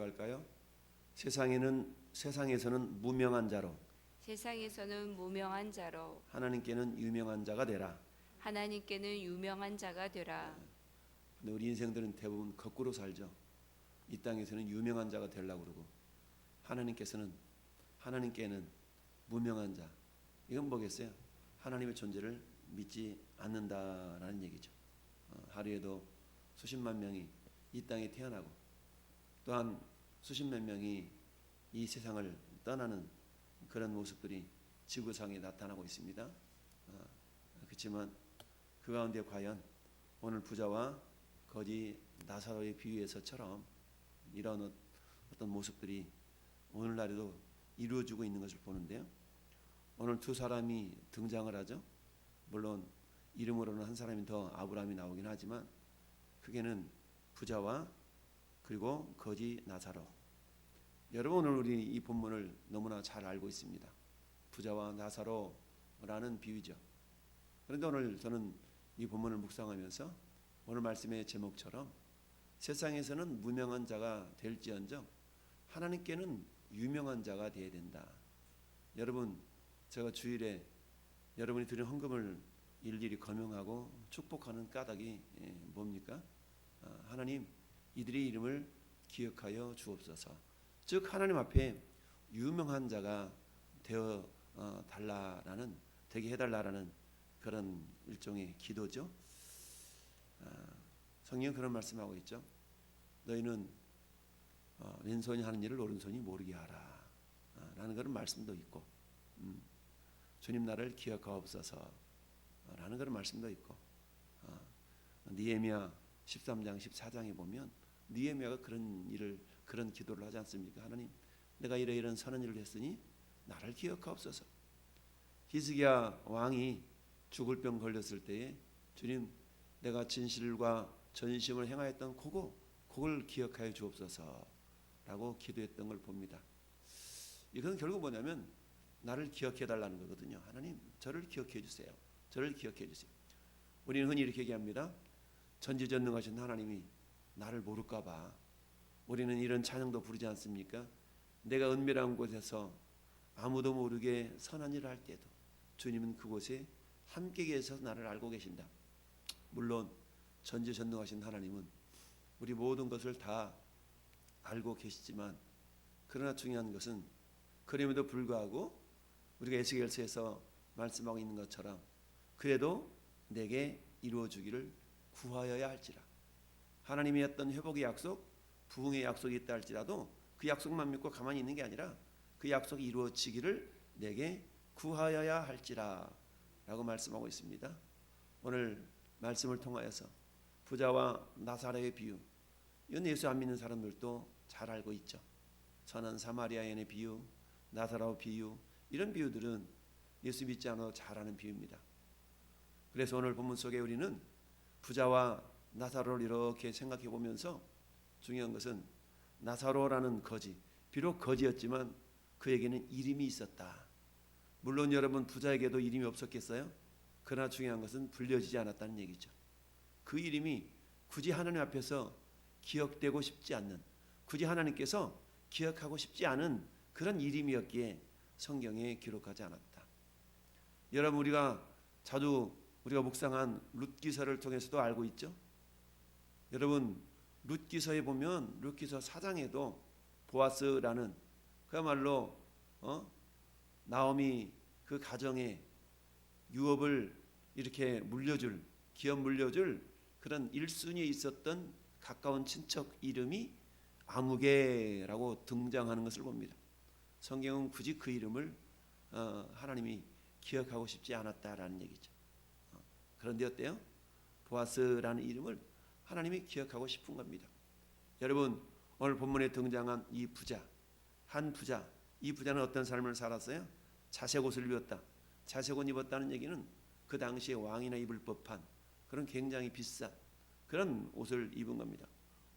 할까요? 세상에서는 무명한 자로 세상에서는 무명한 자로 하나님께는 유명한 자가 되라. 하나님께는 유명한 자가 되라. 근데 우리 인생들은 대부분 거꾸로 살죠. 이 땅에서는 유명한 자가 되려고 그러고 하나님께는 무명한 자. 이건 뭐겠어요? 하나님의 존재를 믿지 않는다라는 얘기죠. 하루에도 수십만 명이 이 땅에 태어나고 또한 수십만 명이 이 세상을 떠나는 그런 모습들이 지구상에 나타나고 있습니다. 그렇지만 그 가운데 과연 오늘 부자와 거지 나사로의 비유에서처럼 이런 어떤 모습들이 오늘날에도 이루어지고 있는 것을 보는데요. 오늘 두 사람이 등장을 하죠. 물론 이름으로는 한 사람이 더 아브라함이 나오긴 하지만 그게는 부자와 그리고 거지 나사로. 여러분 오늘 우리 이 본문을 너무나 잘 알고 있습니다. 부자와 나사로라는 비유죠. 그런데 오늘 저는 이 본문을 묵상하면서 오늘 말씀의 제목처럼 세상에서는 무명한 자가 될지언정 하나님께는 유명한 자가 되어야 된다. 여러분 제가 주일에 여러분이 드린 헌금을 일일이 거명하고 축복하는 까닭이 뭡니까? 하나님 이들의 이름을 기억하여 주옵소서. 즉 하나님 앞에 유명한 자가 되어 되게 해달라라는 그런 일종의 기도죠. 성경은 그런 말씀하고 있죠. 너희는 왼손이 하는 일을 오른손이 모르게 하라 라는 그런 말씀도 있고 주님 나를 기억하옵소서 라는 그런 말씀도 있고 느헤미야 13장 14장에 보면 느헤미야가 그런 기도를 하지 않습니까? 하나님 내가 이런 선한 일을 했으니 나를 기억하옵소서. 히스기야 왕이 죽을 병 걸렸을 때에 주님 내가 진실과 전심을 행하였던 그걸 기억하여 주옵소서 라고 기도했던 걸 봅니다. 이건 결국 뭐냐면 나를 기억해 달라는 거거든요. 하나님 저를 기억해 주세요. 저를 기억해 주세요. 우리는 흔히 이렇게 얘기합니다. 전지전능하신 하나님이 나를 모를까 봐 우리는 이런 찬양도 부르지 않습니까? 내가 은밀한 곳에서 아무도 모르게 선한 일을 할 때도 주님은 그곳에 함께 계셔서 나를 알고 계신다. 물론 전지전능하신 하나님은 우리 모든 것을 다 알고 계시지만 그러나 중요한 것은 그럼에도 불구하고 우리가 에스겔서에서 말씀하고 있는 것처럼 그래도 내게 이루어주기를 구하여야 할지라. 하나님이 했던 회복의 약속, 부흥의 약속이 있다 할지라도 그 약속만 믿고 가만히 있는 게 아니라 그 약속이 이루어지기를 내게 구하여야 할지라 라고 말씀하고 있습니다. 오늘 말씀을 통하여서 부자와 나사로의 비유, 이건 예수 안 믿는 사람들도 잘 알고 있죠. 선한 사마리아인의 비유, 나사로 비유, 이런 비유들은 예수 믿지 않아도 잘 아는 비유입니다. 그래서 오늘 본문 속에 우리는 부자와 나사로를 이렇게 생각해 보면서 중요한 것은 나사로라는 거지, 비록 거지였지만 그에게는 이름이 있었다. 물론 여러분 부자에게도 이름이 없었겠어요? 그러나 중요한 것은 불려지지 않았다는 얘기죠. 그 이름이 굳이 하나님 앞에서 기억되고 싶지 않는, 굳이 하나님께서 기억하고 싶지 않은 그런 이름이었기에 성경에 기록하지 않았다. 여러분 우리가 자주 묵상한 룻기서를 통해서도 알고 있죠. 여러분 룻기서에 보면 룻기서 4장에도 보아스라는 그야말로 나오미 그 가정에 유업을 이렇게 기업 물려줄 그런 1순위에 있었던 가까운 친척 이름이 아무개라고 등장하는 것을 봅니다. 성경은 굳이 그 이름을 하나님이 기억하고 싶지 않았다라는 얘기죠. 그런데 어때요? 보아스라는 이름을 하나님이 기억하고 싶은 겁니다. 여러분 오늘 본문에 등장한 이 부자, 한 부자, 이 부자는 어떤 삶을 살았어요? 자색 옷을 입었다. 자색 옷 입었다는 얘기는 그 당시에 왕이나 입을 법한 그런 굉장히 비싼 그런 옷을 입은 겁니다.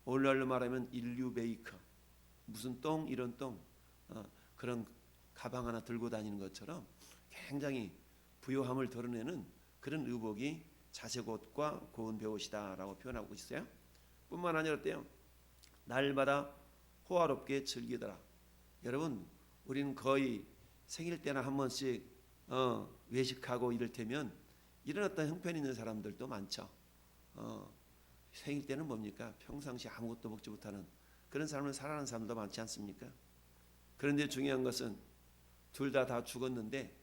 오늘날로 말하면 인류 메이커, 무슨 똥 이런 똥, 그런 가방 하나 들고 다니는 것처럼 굉장히 부요함을 드러내는 그런 의복이 자색 옷과 고운 베옷이다라고 표현하고 있어요. 뿐만 아니라 어때요? 날마다 호화롭게 즐기더라. 여러분, 우리는 거의 생일 때나 한 번씩 외식하고 이를테면 이런 어떤 형편 있는 사람들도 많죠. 생일 때는 뭡니까? 평상시 아무것도 먹지 못하는 그런 삶을 살아가는 사람도 많지 않습니까? 그런데 중요한 것은 둘 다 죽었는데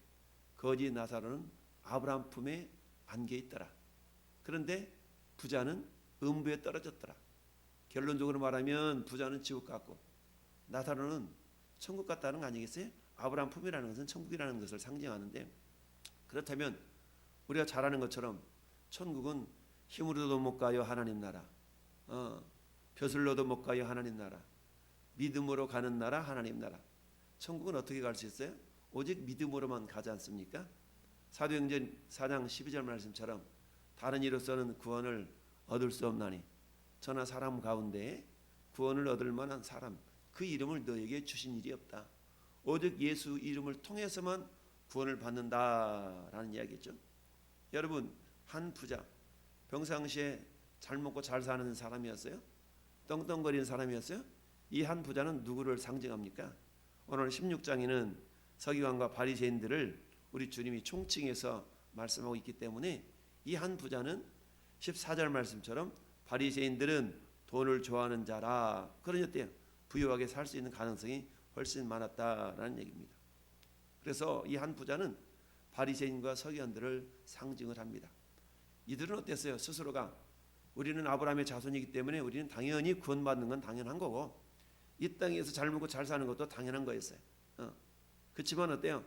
거지 나사로는 아브라함 품에 안겨 있더라. 그런데 부자는 음부에 떨어졌더라. 결론적으로 말하면 부자는 지옥 갔고 나사로는 천국 갔다는 거 아니겠어요? 아브라함 품이라는 것은 천국이라는 것을 상징하는데, 그렇다면 우리가 잘 아는 것처럼 천국은 힘으로도 못 가요 하나님 나라, 벼슬로도 못 가요 하나님 나라, 믿음으로 가는 나라 하나님 나라. 천국은 어떻게 갈 수 있어요? 오직 믿음으로만 가지 않습니까? 사도행전 4장 12절 말씀처럼 다른 이로서는 구원을 얻을 수 없나니 저나 사람 가운데 구원을 얻을 만한 사람 그 이름을 너에게 주신 일이 없다. 오직 예수 이름을 통해서만 구원을 받는다라는 이야기죠. 여러분, 한 부자 평상시에 잘 먹고 잘 사는 사람이었어요? 떵떵거리는 사람이었어요? 이 한 부자는 누구를 상징합니까? 오늘 16장에는 서기관과 바리새인들을 우리 주님이 총칭해서 말씀하고 있기 때문에 이 한 부자는 14절 말씀처럼 바리새인들은 돈을 좋아하는 자라, 그러니 어때요? 부유하게 살 수 있는 가능성이 훨씬 많았다라는 얘기입니다. 그래서 이 한 부자는 바리새인과 서기관들을 상징을 합니다. 이들은 어땠어요? 스스로가 우리는 아브라함의 자손이기 때문에 우리는 당연히 구원받는 건 당연한 거고 이 땅에서 잘 먹고 잘 사는 것도 당연한 거였어요. 그렇지만 어때요?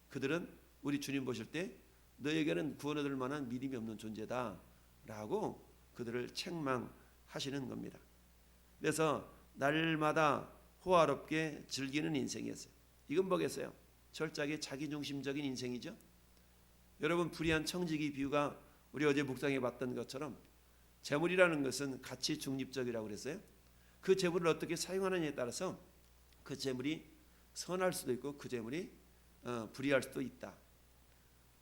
그들은 우리 주님 보실 때 너에게는 구원 얻을 만한 믿음이 없는 존재다라고 그들을 책망하시는 겁니다. 그래서 날마다 호화롭게 즐기는 인생이었어요. 이건 뭐겠어요? 철저하게 자기중심적인 인생이죠. 여러분, 불의한 청지기 비유가 우리 어제 묵상해 봤던 것처럼 재물이라는 것은 가치 중립적이라고 그랬어요. 그 재물을 어떻게 사용하느냐에 따라서 그 재물이 선할 수도 있고 그 재물이 불의할 수도 있다.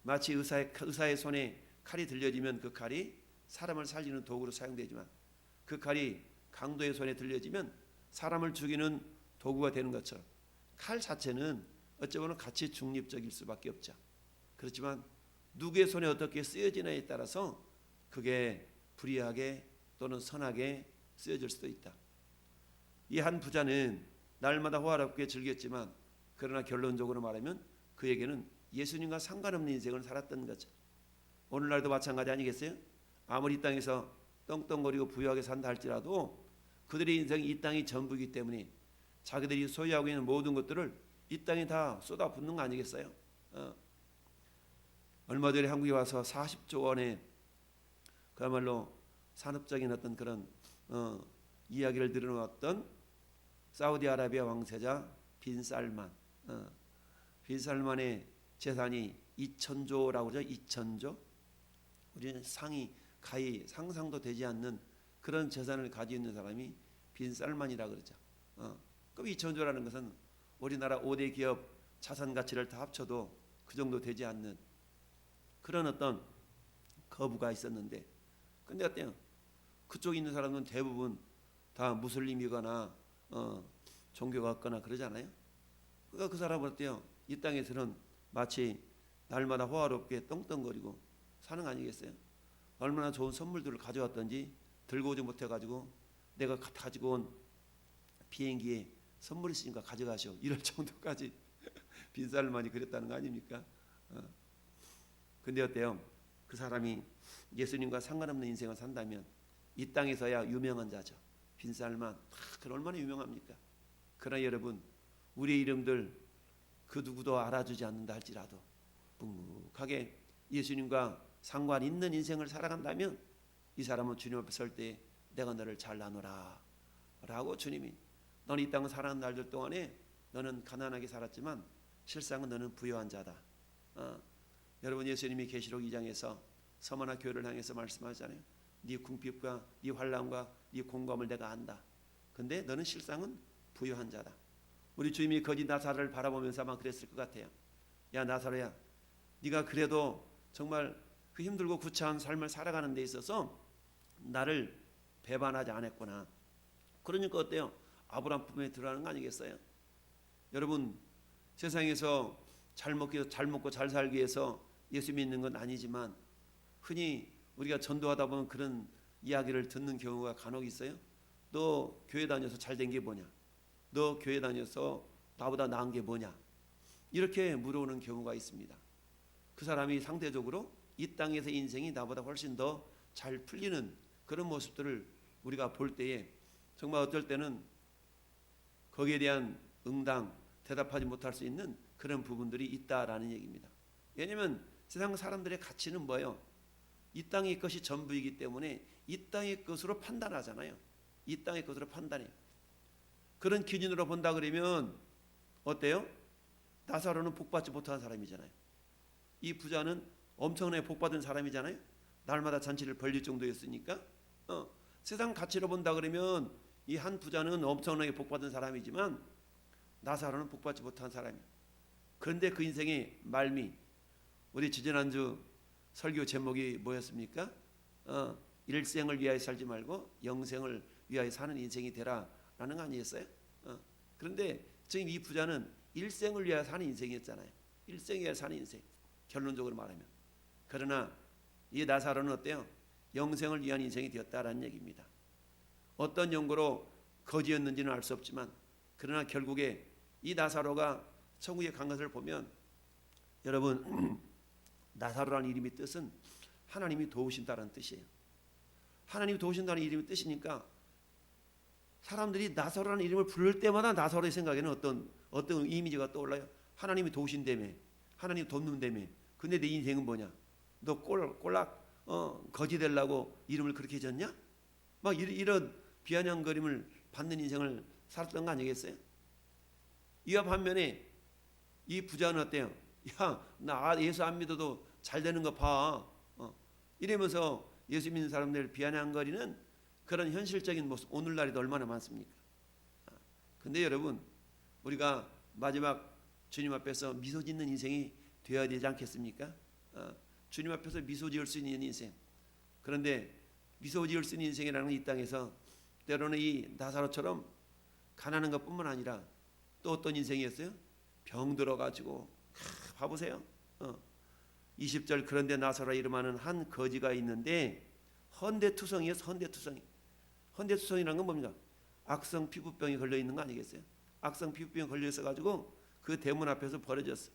마치 의사의 손에 칼이 들려지면 그 칼이 사람을 살리는 도구로 사용되지만 그 칼이 강도의 손에 들려지면 사람을 죽이는 도구가 되는 것처럼 칼 자체는 어찌 보면 가치 중립적일 수밖에 없죠. 그렇지만 누구의 손에 어떻게 쓰여지냐에 따라서 그게 불의하게 또는 선하게 쓰여질 수도 있다. 이 한 부자는 날마다 호화롭게 즐겼지만 그러나 결론적으로 말하면 그에게는 예수님과 상관없는 인생을 살았던 거죠. 오늘날도 마찬가지 아니겠어요? 아무리 이 땅에서 떵떵거리고 부유하게 산다 할지라도 그들의 인생이 이 땅이 전부이기 때문에 자기들이 소유하고 있는 모든 것들을 이 땅에 다 쏟아붓는 거 아니겠어요? 얼마 전에 한국에 와서 40조 원의 그야말로 산업적인 어떤 그런 이야기를 들어놓았던 사우디아라비아 왕세자 빈살만, 빈살만의 재산이 2,000조라고 그러죠. 2,000조. 우리는 가히 상상도 되지 않는 그런 재산을 가지고 있는 사람이 빈살만이라 그러죠. 그럼 2,000조라는 것은 우리나라 5대 기업 자산 가치를 다 합쳐도 그 정도 되지 않는 그런 어떤 거부가 있었는데, 근데 어때요? 그쪽에 있는 사람은 대부분 다 무슬림이거나 종교가 없거나 그러잖아요. 그러니까 그 사람은 어때요? 이 땅에서는 마치 날마다 호화롭게 떵떵거리고 사는 거 아니겠어요? 얼마나 좋은 선물들을 가져왔던지 들고 오지 못해가지고 내가 가지고 온 비행기에 선물 있으니까 가져가시오 이럴 정도까지 빈살만이 그랬다는 거 아닙니까? 근데 어때요? 그 사람이 예수님과 상관없는 인생을 산다면 이 땅에서야 유명한 자죠. 빈살만, 그 얼마나 유명합니까? 그러나 여러분, 우리의 이름들 그 누구도 알아주지 않는다 할지라도 묵묵하게 예수님과 상관 있는 인생을 살아간다면 이 사람은 주님 앞에 설 때 내가 너를 잘 나누라 라고 주님이, 너는 이 땅을 살아가는 날들 동안에 너는 가난하게 살았지만 실상은 너는 부유한 자다. 여러분, 예수님이 계시록 2장에서 서머나 교회를 향해서 말씀하잖아요. 네 궁핍과 네 환난과 네 공감을 내가 안다. 근데 너는 실상은 부유한 자다. 우리 주님이 거짓 나사로를 바라보면서 아마 그랬을 것 같아요. 야 나사로야, 네가 그래도 정말 그 힘들고 구차한 삶을 살아가는 데 있어서 나를 배반하지 않았구나. 그러니까 어때요? 아브라함 품에 들어가는 거 아니겠어요? 여러분, 세상에서 잘 먹고 잘 살기 위해서 예수 믿는 건 아니지만 흔히 우리가 전도하다 보면 그런 이야기를 듣는 경우가 간혹 있어요. 너 교회 다녀서 잘 된 게 뭐냐? 너 교회 다녀서 나보다 나은 게 뭐냐? 이렇게 물어오는 경우가 있습니다. 그 사람이 상대적으로 이 땅에서 인생이 나보다 훨씬 더 잘 풀리는 그런 모습들을 우리가 볼 때에 정말 어떨 때는 거기에 대한 응당, 대답하지 못할 수 있는 그런 부분들이 있다라는 얘기입니다. 왜냐하면 세상 사람들의 가치는 뭐예요? 이 땅의 것이 전부이기 때문에 이 땅의 것으로 판단하잖아요. 이 땅의 것으로 판단해요. 그런 기준으로 본다 그러면 어때요? 나사로는 복받지 못한 사람이잖아요. 이 부자는 엄청나게 복받은 사람이잖아요. 날마다 잔치를 벌릴 정도였으니까 세상 가치로 본다 그러면 이 한 부자는 엄청나게 복받은 사람이지만 나사로는 복받지 못한 사람이에요. 그런데 그 인생의 말미, 우리 지지난주 설교 제목이 뭐였습니까? 일생을 위하여 살지 말고 영생을 위하여 사는 인생이 되라라는 거 아니었어요? 그런데 지금 이 부자는 일생을 위하여 사는 인생이었잖아요. 일생을 위하여 사는 인생, 결론적으로 말하면. 그러나 이 나사로는 어때요? 영생을 위한 인생이 되었다라는 얘기입니다. 어떤 연고로 거지였는지는 알 수 없지만 그러나 결국에 이 나사로가 천국에 간 것을 보면 여러분, 나사로라는 이름의 뜻은 하나님이 도우신다는 뜻이에요. 하나님이 도우신다는 이름의 뜻이니까 사람들이 나사로라는 이름을 부를 때마다 나사로의 생각에는 어떤 이미지가 떠올라요. 하나님이 도우신다며, 하나님이 돕는다며. 근데 내 인생은 뭐냐? 너 꼴락 거지 되려고 이름을 그렇게 졌냐? 막 이런 비아냥거림을 받는 인생을 살았던 거 아니겠어요? 이와 반면에 이 부자는 어때요? 야, 나 예수 안 믿어도 잘 되는 거 봐. 이러면서 예수 믿는 사람들 비아냥거리는 그런 현실적인 모습, 오늘날에도 얼마나 많습니까? 근데 여러분, 우리가 마지막 주님 앞에서 미소 짓는 인생이 되어야 되지 않겠습니까? 주님 앞에서 미소 지을 수 있는 인생. 그런데 미소 지을 수 있는 인생이라는 이 땅에서 때로는 이 나사로처럼 가난한 것뿐만 아니라 또 어떤 인생이었어요? 병 들어가지고 봐보세요. 20절 그런데 나사로라 이름하는 한 거지가 있는데 헌대투성이에요. 헌대투성이라는 건 뭡니까? 악성 피부병이 걸려 있는 거 아니겠어요? 악성 피부병이 걸려 있어 가지고 그 대문 앞에서 버려졌어.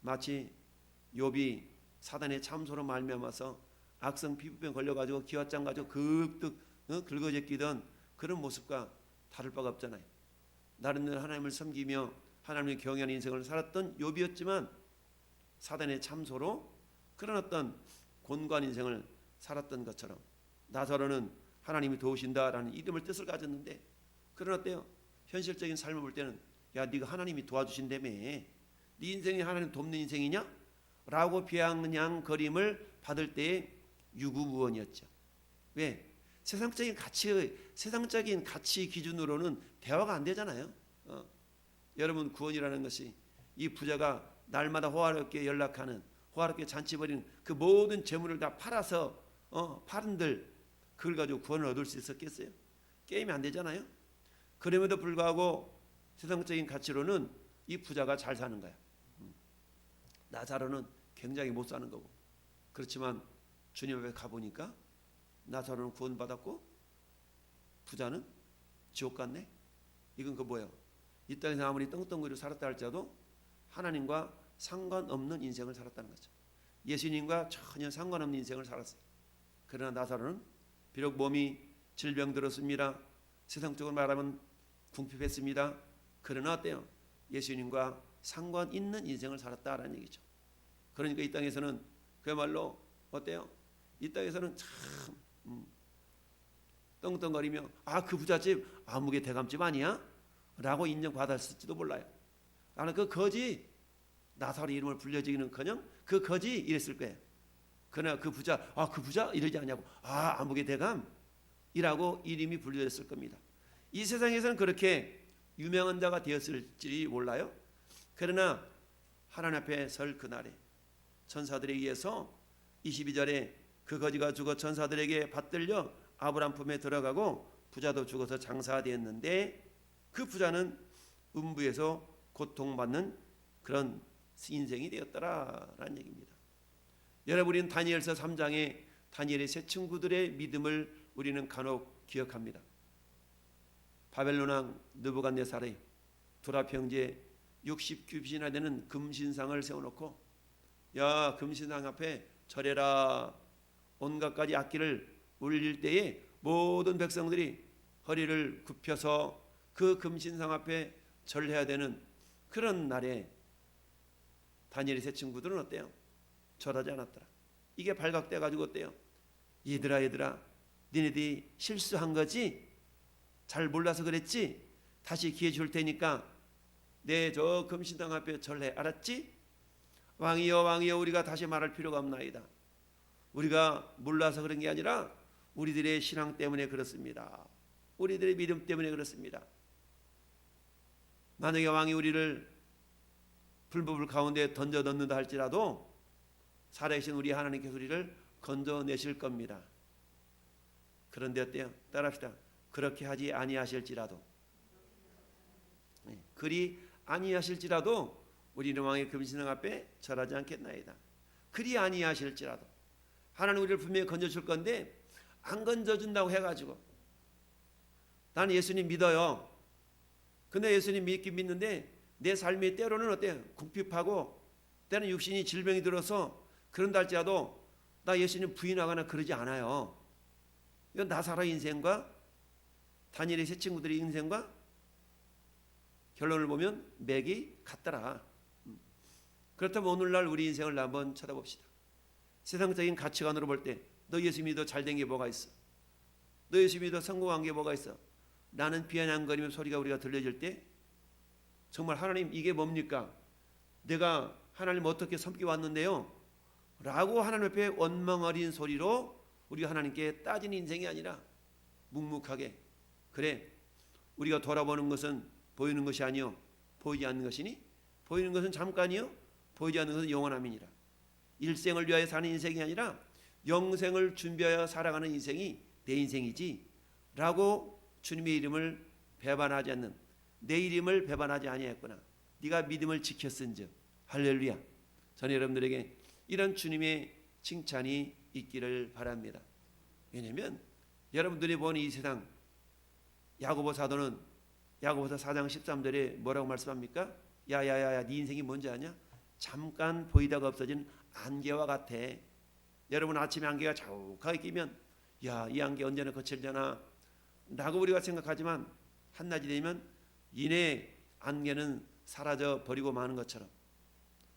마치 욥이 사단의 참소로 말미암아서 악성 피부병 걸려가지고 기왓장 가지고 극득 긁어제끼던 그런 모습과 다를 바가 없잖아요. 나름대로 하나님을 섬기며 하나님을 경외하는 인생을 살았던 욥이었지만 사단의 참소로 그런 어떤 곤고한 인생을 살았던 것처럼 나사로는 하나님이 도우신다라는 이름을 뜻을 가졌는데 그런 어때요? 현실적인 삶을 볼 때는 야, 네가 하나님이 도와주신다며 네 인생이 하나님 돕는 인생이냐? 라고 비아냥거림을 받을 때의 유구무원이었죠. 왜? 세상적인 가치 기준으로는 대화가 안 되잖아요. 여러분, 구원이라는 것이 이 부자가 날마다 호화롭게 연락하는, 호화롭게 잔치 벌이는 그 모든 재물을 다 팔아서 팔은들 그걸 가지고 구원을 얻을 수 있었겠어요? 게임이 안 되잖아요. 그럼에도 불구하고 세상적인 가치로는 이 부자가 잘 사는 거야. 나사로는 굉장히 못 사는 거고. 그렇지만 주님 앞에 가보니까 나사로는 구원받았고 부자는 지옥 갔네. 이건 그 뭐예요? 이 땅에서 아무리 떵떵거리고 살았다 할지라도 하나님과 상관없는 인생을 살았다는 거죠. 예수님과 전혀 상관없는 인생을 살았어요. 그러나 나사로는 비록 몸이 질병 들었습니다. 세상적으로 말하면 궁핍했습니다. 그러나 어때요? 예수님과 상관 있는 인생을 살았다라는 얘기죠. 그러니까 이 땅에서는 그야말로 어때요? 이 땅에서는 참 떵떵거리며 그 부잣집 아무개 대감집 아니야? 라고 인정받았을지도 몰라요. 나는 그 거지 나사로 이름을 불려지기는커녕 그 거지 이랬을 거예요. 그러나 그 부자 그 부자 이러지 않냐고 아무개 대감이라고 이름이 불려졌을 겁니다. 이 세상에서는 그렇게 유명한 자가 되었을지 몰라요. 그러나 하나님 앞에 설 그날에 천사들에 의해서 22절에 그 거지가 죽어 천사들에게 받들려 아브라함 품에 들어가고 부자도 죽어서 장사가 되었는데 그 부자는 음부에서 고통받는 그런 인생이 되었더라라는 얘기입니다. 여러분, 우리는 다니엘서 3장에 다니엘의 세 친구들의 믿음을 우리는 간혹 기억합니다. 바벨론 왕 느부갓네살의 두라평지에 60규빗이나 되는 금신상을 세워놓고 야, 금신상 앞에 절해라, 온갖 가지 악기를 울릴 때에 모든 백성들이 허리를 굽혀서 그 금신상 앞에 절해야 되는 그런 날에 다니엘의 세 친구들은 어때요? 절하지 않았더라. 이게 발각돼 가지고 어때요? 얘들아 니네들이 실수한 거지? 잘 몰라서 그랬지? 다시 기회 줄 테니까 내 저 금신상 앞에 절해, 알았지? 왕이여 우리가 다시 말할 필요가 없나이다. 우리가 몰라서 그런 게 아니라 우리들의 신앙 때문에 그렇습니다. 우리들의 믿음 때문에 그렇습니다. 만약에 왕이 우리를 불법을 가운데 던져 넣는다 할지라도 살아계신 우리 하나님께서 우리를 건져내실 겁니다. 그런데 어때요? 따라합시다. 그렇게 하지 아니하실지라도, 그리 아니하실지라도 우리는 왕의 금신상 앞에 절하지 않겠나이다. 그리 아니하실지라도 하나님 우리를 분명히 건져줄 건데 안 건져준다고 해가지고 나는 예수님 믿어요. 근데 예수님 믿긴 믿는데 내 삶이 때로는 어때요? 궁핍하고 때로는 육신이 질병이 들어서 그런다 할지라도 나 예수님 부인하거나 그러지 않아요. 이건 나사로의 인생과 다니엘의 세 친구들의 인생과 결론을 보면 맥이 같더라. 그렇다면 오늘날 우리 인생을 한번 쳐다봅시다. 세상적인 가치관으로 볼 때 너 예수 믿어 잘된 게 뭐가 있어? 너 예수 믿어 성공한 게 뭐가 있어? 나는 비아냥거리며 소리가 우리가 들려질 때 정말 하나님 이게 뭡니까? 내가 하나님 어떻게 섬겨왔는데요? 라고 하나님 앞에 원망어린 소리로 우리가 하나님께 따지는 인생이 아니라 묵묵하게 그래 우리가 돌아보는 것은 보이는 것이 아니요 보이지 않는 것이니 보이는 것은 잠깐이요 보이지 않는 것은 영원함이니라. 일생을 위하여 사는 인생이 아니라 영생을 준비하여 살아가는 인생이 내 인생이지 라고 주님의 이름을 배반하지 않는 내 이름을 배반하지 아니하였구나. 네가 믿음을 지켰은즉 할렐루야. 저는 여러분들에게 이런 주님의 칭찬이 있기를 바랍니다. 왜냐하면 여러분들이 보는 이 세상 야고보 사도는 야고보서 4장 13절에 뭐라고 말씀합니까? 야야야야 네 인생이 뭔지 아냐? 잠깐 보이다가 없어진 안개와 같아. 여러분 아침에 안개가 자욱하게 끼면 야 이 안개 언제나 거칠려나 라고 우리가 생각하지만 한낮이 되면 이내 안개는 사라져 버리고 마는 것처럼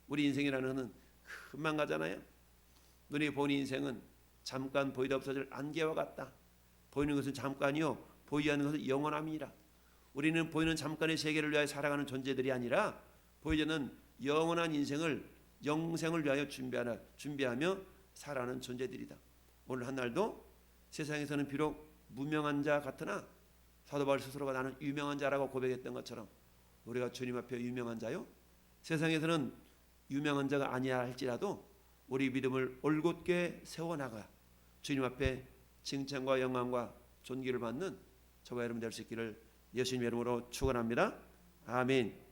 우리 인생이라는 것은 금방 가잖아요. 눈에 보는 인생은 잠깐 보이다 없어질 안개와 같다. 보이는 것은 잠깐이요 보이지 않는 것은 영원함이니라. 우리는 보이는 잠깐의 세계를 위하여 살아가는 존재들이 아니라 보이지 않는 영원한 인생을 영생을 위하여 준비하며 살아가는 존재들이다. 오늘 한날도 세상에서는 비록 무명한 자 같으나 사도 바울 스스로가 나는 유명한 자라고 고백했던 것처럼 우리가 주님 앞에 유명한 자요? 세상에서는 유명한 자가 아니야 할지라도 우리 믿음을 올곧게 세워나가 주님 앞에 칭찬과 영광과 존귀를 받는 저와 여러분 될 수 있기를 예수님의 이름으로 축원합니다. 아멘.